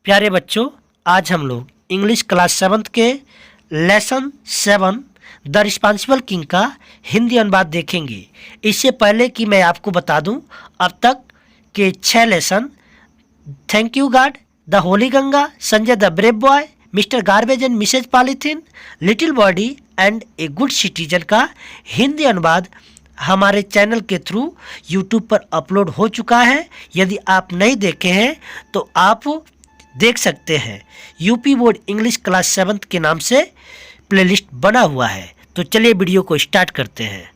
प्यारे बच्चों, आज हम लोग इंग्लिश क्लास 7 के लेसन 7 द रिस्पॉन्सिबल किंग का हिंदी अनुवाद देखेंगे। इससे पहले कि मैं आपको बता दूं, अब तक के 6 lesson thank you god, the holy Ganga, Sanjay the brave boy, Mr garbage and Mrs polythene, little body and a good citizen का हिंदी अनुवाद हमारे चैनल के थ्रू यूट्यूब पर अपलोड हो चुका है। यदि आप नहीं देखे हैं तो आप देख सकते हैं। यूपी बोर्ड इंग्लिश क्लास 7 के नाम से प्लेलिस्ट बना हुआ है। तो चलिए वीडियो को स्टार्ट करते हैं।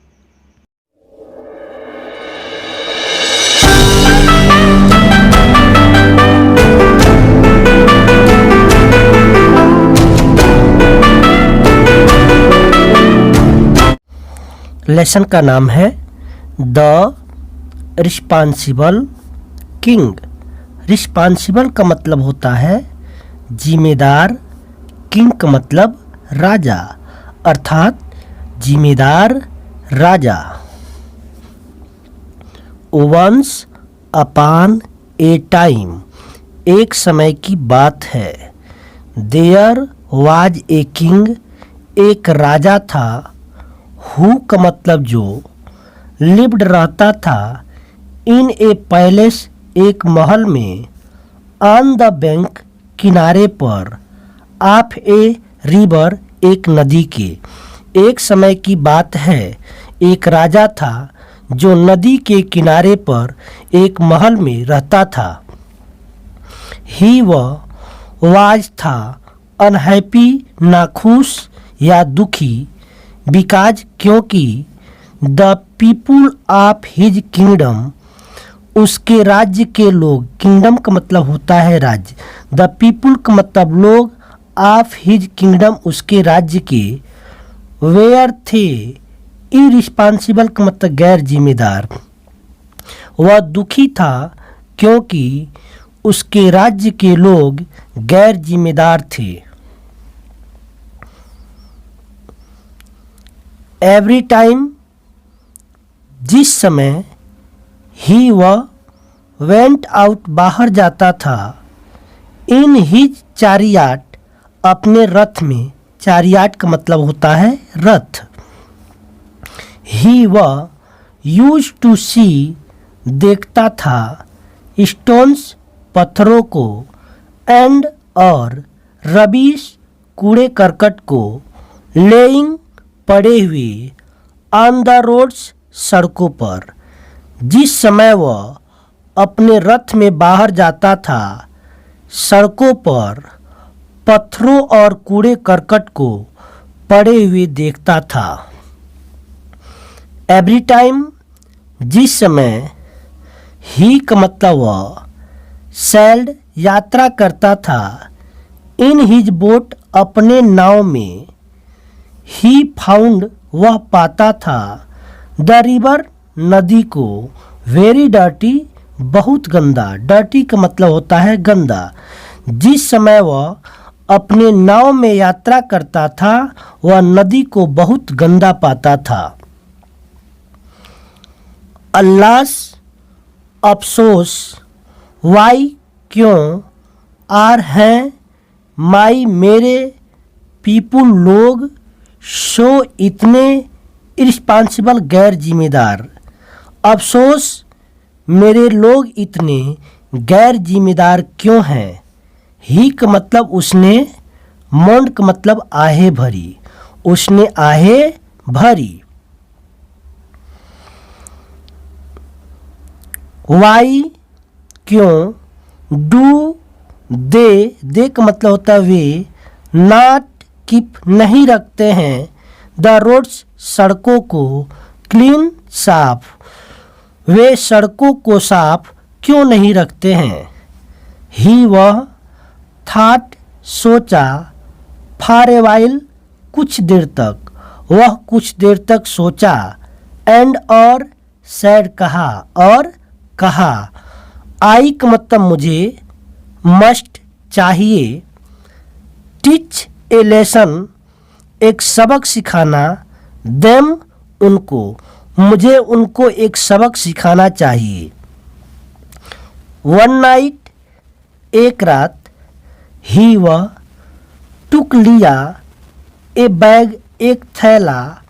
लेसन का नाम है द रिस्पॉन्सिबल किंग। रिस्पॉन्सिबल का मतलब होता है जिम्मेदार, किंग का मतलब राजा, अर्थात जिम्मेदार राजा। वंस अपॉन ए टाइम, एक समय की बात है। देयर वाज ए किंग, एक राजा था। हु का मतलब जो, लिव्ड रहता था। इन ए पैलेस, एक महल में। ऑन द बैंक, किनारे पर। ऑफ ए रिवर, एक नदी के। एक समय की बात है, एक राजा था जो नदी के किनारे पर एक महल में रहता था। ही वाज था, अनहैप्पी, नाखुश या दुखी। बिकॉज, क्योंकि। The people of his kingdom, उसके राज्य के लोग। किंगडम का मतलब होता है राज्य। द पीपुल का मतलब लोग। ऑफ हिज किंगडम, उसके राज्य के। वेयर थे, इरिस्पॉन्सिबल का मतलब गैर जिम्मेदार। वह दुखी था क्योंकि उसके राज्य के लोग गैर जिम्मेदार थे। एवरी टाइम, जिस समय। ही वेंट आउट, बाहर जाता था। इन हिज चारियाट, अपने रथ में। चारियाट का मतलब होता है रथ। ही यूज टू सी, देखता था। स्टोन्स, पत्थरों को। एंड, और। रबीश, कूड़े करकट को। लेइंग, पड़े हुए। ऑन द रोड्स, सड़कों पर। जिस समय वह अपने रथ में बाहर जाता था, सड़कों पर पत्थरों और कूड़े करकट को पड़े हुए देखता था। एवरी टाइम, जिस समय। ही का मतलब वह सैल्ड, यात्रा करता था। इन हिज बोट, अपने नाव में। ही फाउंड, वह पाता था। द रिवर, नदी को। वेरी डर्टी, बहुत गंदा। डर्टी का मतलब होता है गंदा। जिस समय वह अपने नाव में यात्रा करता था, वह नदी को बहुत गंदा पाता था। अल्लास, अफसोस। वाई, क्यों। आर, हैं। माई, मेरे। पीपुल, लोग। शो, इतने। इरिस्पॉन्सिबल, गैर जिम्मेदार। अफसोस, मेरे लोग इतने गैर जिम्मेदार क्यों हैं। ही का मतलब उसने। मोंड का मतलब आहे भरी। उसने आहे भरी। वाई, क्यों। डू, दे का मतलब होता है वे। नॉट कीप, नहीं रखते हैं। द रोड्स, सड़कों को। क्लीन, साफ। वे सड़कों को साफ क्यों नहीं रखते हैं। ही थॉट, सोचा। फॉर ए वाइल, कुछ देर तक। वह कुछ देर तक सोचा। एंड, और। सैड, कहा, और कहा। आई का मतलब मुझे। मस्ट, चाहिए। टीच ए लेसन, एक सबक सिखाना। देम, उनको। मुझे उनको एक सबक सिखाना चाहिए। वन नाइट, एक रात। ही वह टुक लिया ए बैग एक थैला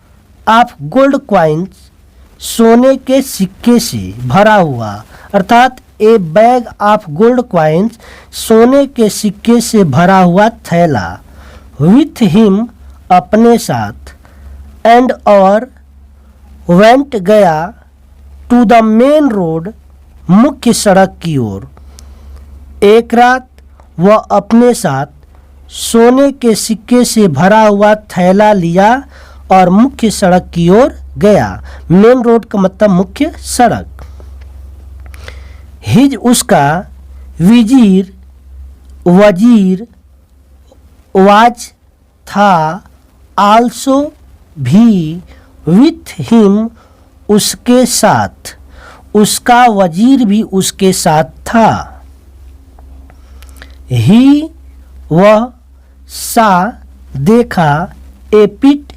ऑफ गोल्ड क्वाइंस सोने के सिक्के से भरा हुआ, अर्थात ए बैग ऑफ गोल्ड क्वाइंस सोने के सिक्के से भरा हुआ थैला, विथ हिम अपने साथ, एंड और वेंट गया टू द मेन रोड मुख्य सड़क की ओर। एक रात वह अपने साथ सोने के सिक्के से भरा हुआ थैला लिया और मुख्य सड़क की ओर गया। मेन रोड का मतलब मुख्य सड़क। हिज उसका वजीर वाज था, आल्सो भी, विथ हिम उसके साथ, उसका वजीर भी उसके साथ था। ही वह सा देखा, ए पिट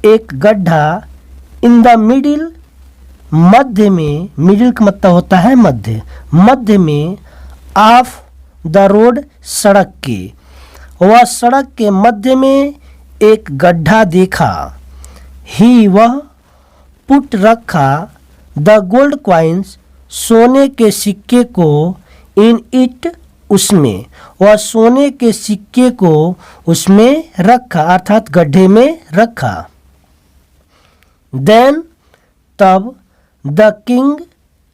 एक गड्ढा, इन द मिडिल मध्य में, मिडिल का मतलब होता है मध्य, मध्य में, ऑफ द रोड सड़क के, वह सड़क के मध्य में एक गड्ढा देखा। ही वह पुट रखा, द गोल्ड क्वाइंस सोने के सिक्के को, इन इट उसमें, वह सोने के सिक्के को उसमें रखा, अर्थात गड्ढे में रखा। देन तब, the king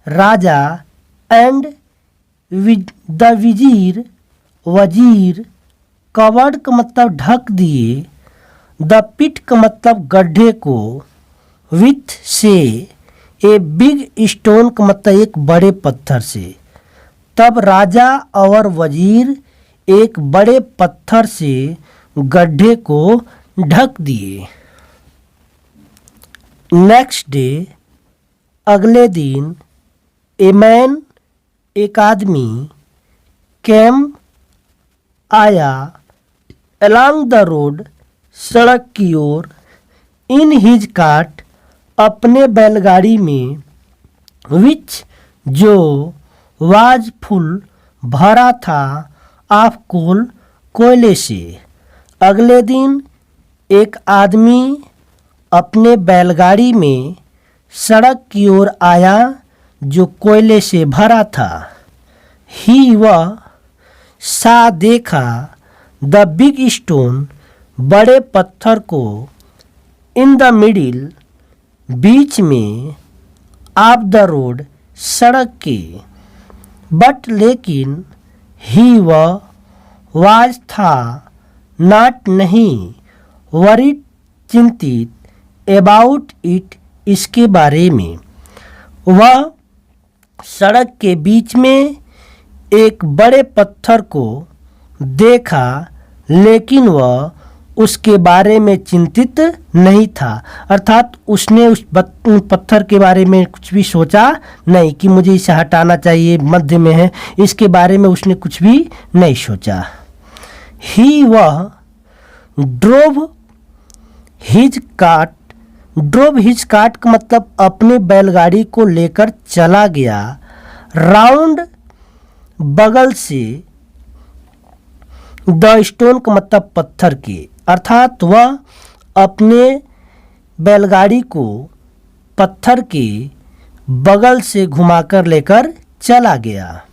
Raja, and the वजीर, कवर्ड का मतलब ढक दिए, द पिट का मतलब गड्ढे को, विथ से, ए बिग स्टोन का मतलब एक बड़े पत्थर से। तब राजा और वजीर एक बड़े पत्थर से गड्ढे को ढक दिए। नेक्स्ट डे, अगले दिन, ए मैन एक आदमी, कैम आया, अलोंग द रोड सड़क की ओर, इन हिज कार्ट अपने बैलगाड़ी में, विच जो, वाज फुल भरा था, ऑफ कोल कोयले से। अगले दिन एक आदमी अपने बैलगाड़ी में सड़क की ओर आया जो कोयले से भरा था। ही वह सा देखा, द बिग स्टोन बड़े पत्थर को, इन द मिडिल बीच में, ऑफ द रोड सड़क के, बट लेकिन, ही वह वाज था, नॉट नहीं, वरीड चिंतित, अबाउट इट इसके बारे में। वह सड़क के बीच में एक बड़े पत्थर को देखा, लेकिन वह उसके बारे में चिंतित नहीं था, अर्थात उसने उस पत्थर के बारे में कुछ भी सोचा नहीं कि मुझे इसे हटाना चाहिए, मध्य में है, इसके बारे में उसने कुछ भी नहीं सोचा। ही वह ड्रोव हिज कार्ट का मतलब अपने बैलगाड़ी को लेकर चला गया, राउंड बगल से, द स्टोन का मतलब पत्थर के, अर्थात वह अपने बैलगाड़ी को पत्थर के बगल से घुमाकर लेकर चला गया।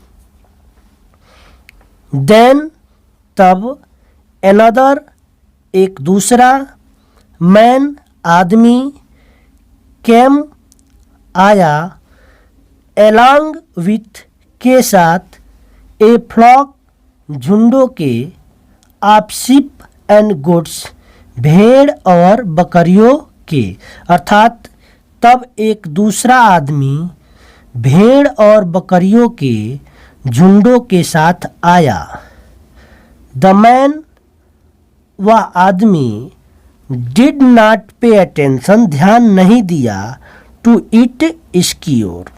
देन तब, अनदर एक दूसरा, मैन आदमी, कैम आया, एलॉन्ग विथ के साथ, ए फ्लॉक झुंडों के, ऑफ शिप एंड गुड्स भेड़ और बकरियों के, अर्थात तब एक दूसरा आदमी भेड़ और बकरियों के झुंडों के साथ आया। द मैन, वह आदमी, डिड नॉट पे अटेंशन, ध्यान नहीं दिया, टू इट इसकी ओर,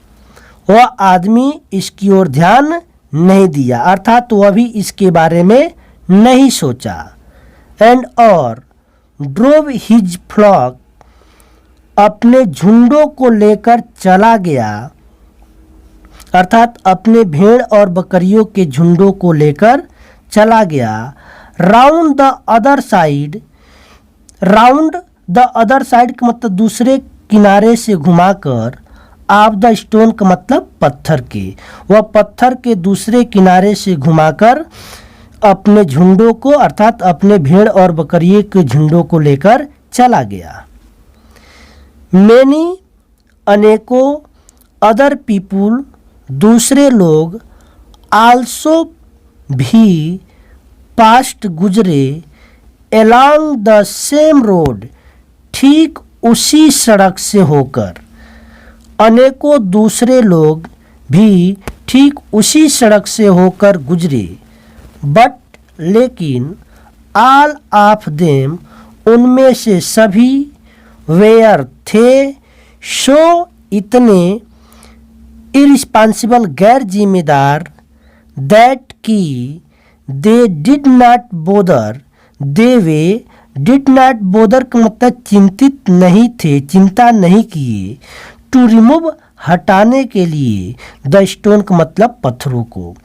वह आदमी इसकी ओर ध्यान नहीं दिया, अर्थात वह भी इसके बारे में नहीं सोचा। एंड और ड्रोव हिज फ्लॉक, अपने झुंडों को लेकर चला गया, अर्थात अपने भेड़ और बकरियों के झुंडों को लेकर चला गया। Round the other side, round the other side का मतलब दूसरे किनारे से घुमाकर, ऑफ द स्टोन का मतलब पत्थर के, वह पत्थर के दूसरे किनारे से घुमाकर अपने झुंडों को अर्थात अपने भेड़ और बकरियों के झुंडों को लेकर चला गया। मैनी अनेकों, अदर पीपुल दूसरे लोग, आल्सो भी, पास्ट गुजरे, एलॉन्ग द सेम रोड ठीक उसी सड़क से होकर, अनेकों दूसरे लोग भी ठीक उसी सड़क से होकर गुजरे। बट लेकिन, ऑल ऑफ देम उनमें से सभी, वेयर थे, शो इतने, इरिस्पॉन्सिबल गैर जिम्मेदार, दैट की they did not bother, they way did not bother का मतलब चिंतित नहीं थे, चिंता नहीं किए, टू रिमूव हटाने के लिए, द स्टोन का मतलब पत्थरों को।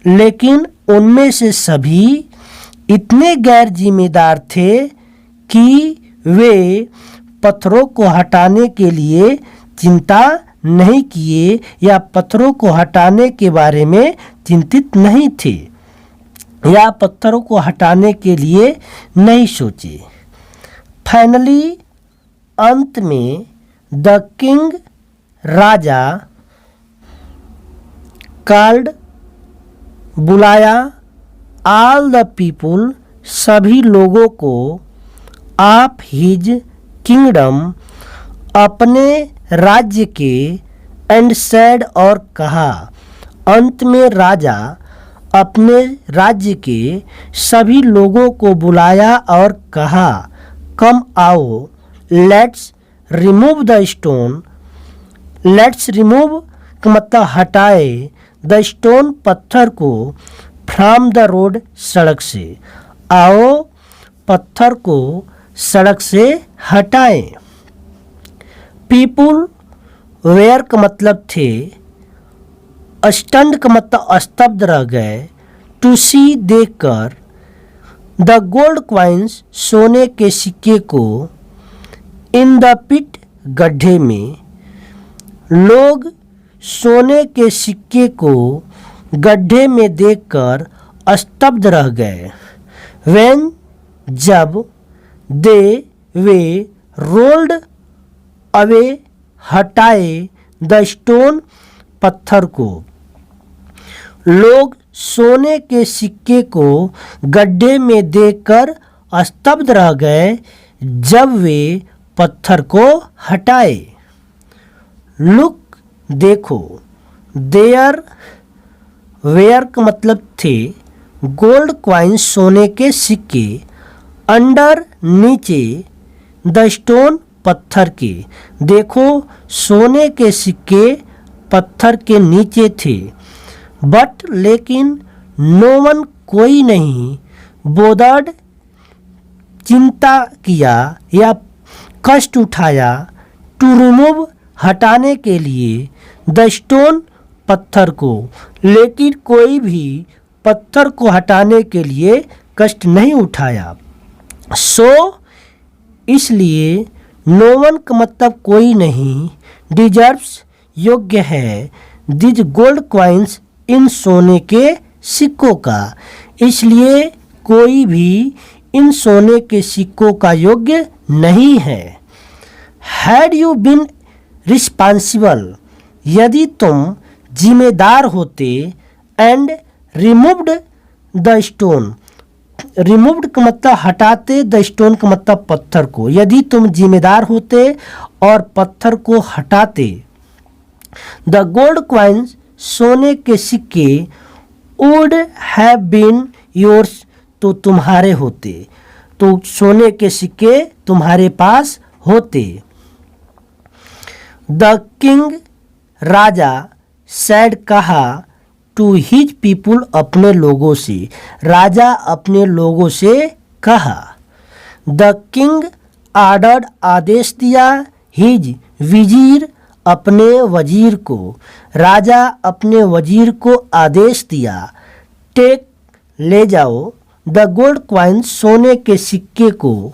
लेकिन उनमें से सभी इतने गैर जिम्मेदार थे कि वे पत्थरों को हटाने के लिए चिंता नहीं किए या पत्थरों को हटाने के बारे में चिंतित नहीं थे या पत्थरों को हटाने के लिए नहीं सोचे। फाइनली अंत में, द किंग राजा, कॉल्ड बुलाया, ऑल द पीपुल सभी लोगों को, ऑफ हिज किंगडम अपने राज्य के, एंड सैड और कहा, अंत में राजा अपने राज्य के सभी लोगों को बुलाया और कहा, कम आओ, let's remove the stone, let's remove का मतलब हटाए, द स्टोन पत्थर को, फ्रॉम द रोड सड़क से, आओ पत्थर को सड़क से हटाएं। पीपुल वेयर का मतलब थे, स्टंड का मतलब स्तब्ध रह गए, टू सी देखकर, द गोल्ड क्वाइंस सोने के सिक्के को, इन द पिट गड्ढे में, लोग सोने के सिक्के को गड्ढे में देखकर स्तब्ध रह गए। व्हेन जब, दे वे रोल्ड अवे हटाए, द स्टोन पत्थर को, लोग सोने के सिक्के को गड्ढे में देखकर स्तब्ध रह गए जब वे पत्थर को हटाए। लुक देखो, देयर वेयर का मतलब थे, गोल्ड क्वाइन सोने के सिक्के, अंडर नीचे, द स्टोन पत्थर के, देखो सोने के सिक्के पत्थर के नीचे थे। बट लेकिन, नो वन कोई नहीं, बोदर्ड चिंता किया या कष्ट उठाया, टू रिमूव हटाने के लिए, द स्टोन पत्थर को, लेकिन कोई भी पत्थर को हटाने के लिए कष्ट नहीं उठाया। सो इसलिए, नो वन का मतलब कोई नहीं, डिजर्व्स योग्य है, दिज गोल्ड क्वाइंस इन सोने के सिक्कों का, इसलिए कोई भी इन सोने के सिक्कों का योग्य नहीं है। हैड यू बीन रिस्पॉन्सिबल, यदि तुम जिम्मेदार होते, and removed the stone, removed का मतलब हटाते, द स्टोन का मतलब पत्थर को, यदि तुम जिम्मेदार होते और पत्थर को हटाते, द गोल्ड क्वाइंस सोने के सिक्के, वुड हैव बीन योर्स तो तुम्हारे होते, तो सोने के सिक्के तुम्हारे पास होते। द किंग राजा सैड कहा, टू हिज पीपुल अपने लोगों से, राजा अपने लोगों से कहा। द किंग आर्डर्ड आदेश दिया, हिज वजीर अपने वजीर को, राजा अपने वजीर को आदेश दिया, टेक ले जाओ द गोल्ड कॉइन, सोने के सिक्के को,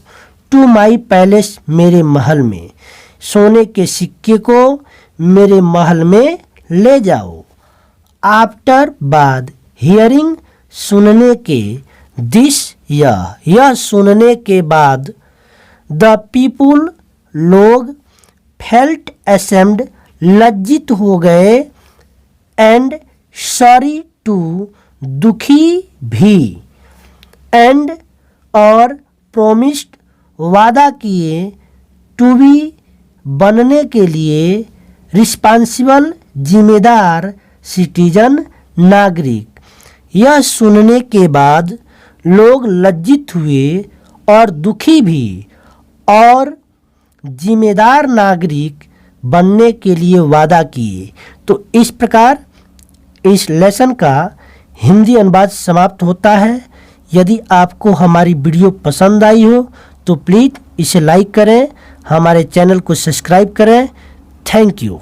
टू माई पैलेस, मेरे महल में, सोने के सिक्के को मेरे महल में ले जाओ। आफ्टर, बाद, हियरिंग, सुनने के, दिस, यह सुनने के बाद, द पीपुल, लोग, फेल्ट असेम्ड, लज्जित हो गए, एंड सॉरी टू, दुखी भी, एंड और प्रोमिस्ड, वादा किए, टू बी, बनने के लिए, रिस्पांसिबल, जिम्मेदार, सिटीजन, नागरिक। यह सुनने के बाद लोग लज्जित हुए और दुखी भी और जिम्मेदार नागरिक बनने के लिए वादा किए। तो इस प्रकार इस लेसन का हिंदी अनुवाद समाप्त होता है। यदि आपको हमारी वीडियो पसंद आई हो तो प्लीज़ इसे लाइक करें, हमारे चैनल को सब्सक्राइब करें। Thank you.